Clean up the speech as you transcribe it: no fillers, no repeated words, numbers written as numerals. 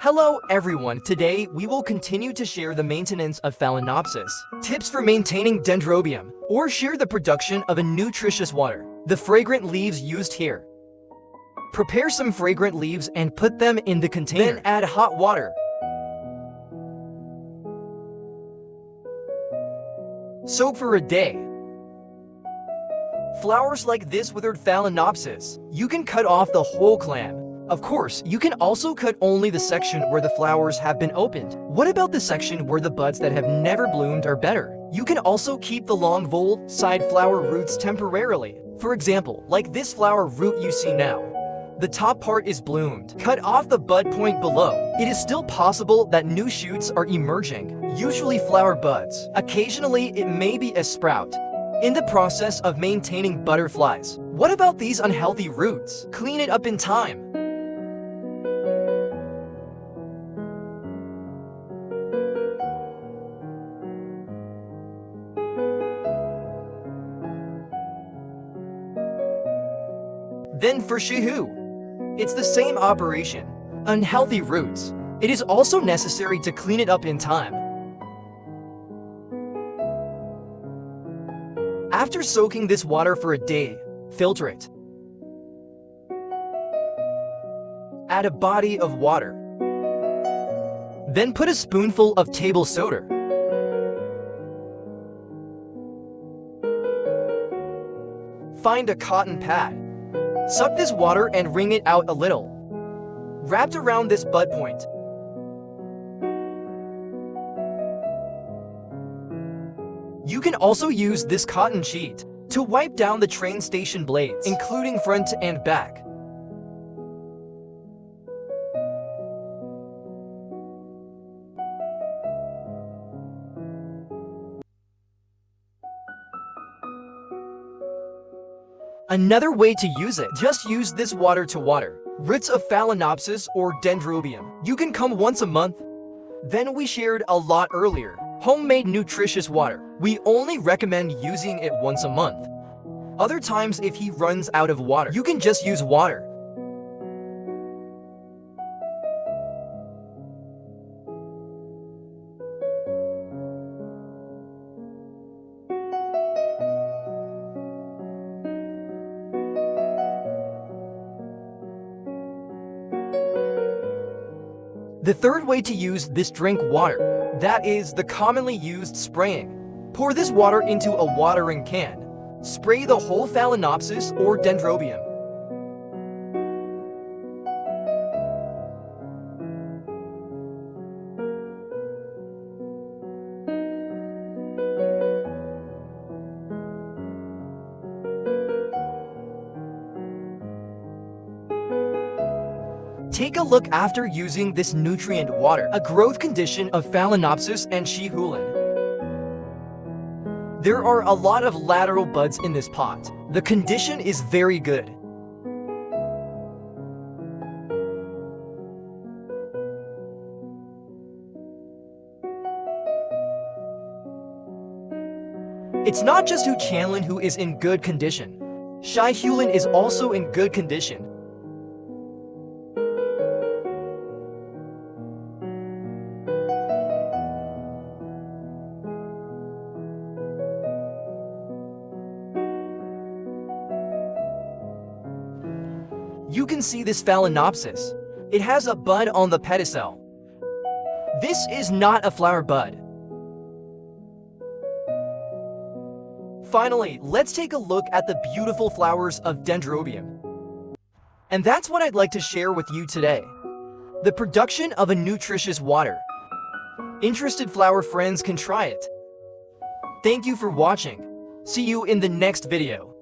Hello everyone, today we will continue to share the maintenance of Phalaenopsis, tips for maintaining Dendrobium, or share the production of a nutritious water. The fragrant leaves used here. Prepare some fragrant leaves and put them in the container. Then add hot water. Soak for a day. Flowers like this withered Phalaenopsis. You can cut off the whole clam. Of course, you can also cut only the section where the flowers have been opened. What about the section where the buds that have never bloomed are better? You can also keep the long volt side flower roots temporarily. For example, like this flower root you see now. The top part is bloomed. Cut off the bud point below. It is still possible that new shoots are emerging, usually flower buds. Occasionally, it may be a sprout. In the process of maintaining butterflies, what about these unhealthy roots? Clean it up in time. Then for Shihu, it's the same operation. Unhealthy roots. It is also necessary to clean it up in time. After soaking this water for a day, filter it. Add a body of water. Then put a spoonful of table soda. Find a cotton pad. Suck this water and wring it out a little. Wrapped around this bud point. You can also use this cotton sheet to wipe down the train station blades, including front and back. Another way to use it, just use this water to water roots of Phalaenopsis or Dendrobium. You can come once a month. Then we shared a lot earlier, homemade nutritious water. We only recommend using it once a month. Other times if he runs out of water, you can just use water. The third way to use this drink water, that is the commonly used spraying. Pour this water into a watering can. Spray the whole Phalaenopsis or Dendrobium. Take a look after using this nutrient water, a growth condition of Phalaenopsis and Shihu. There are a lot of lateral buds in this pot. The condition is very good. It's not just Chanlin who is in good condition. Shihu is also in good condition. You can see this Phalaenopsis. It has a bud on the pedicel. This is not a flower bud. Finally, let's take a look at the beautiful flowers of Dendrobium. And that's what I'd like to share with you today. The production of a nutritious water. Interested flower friends can try it. Thank you for watching. See you in the next video.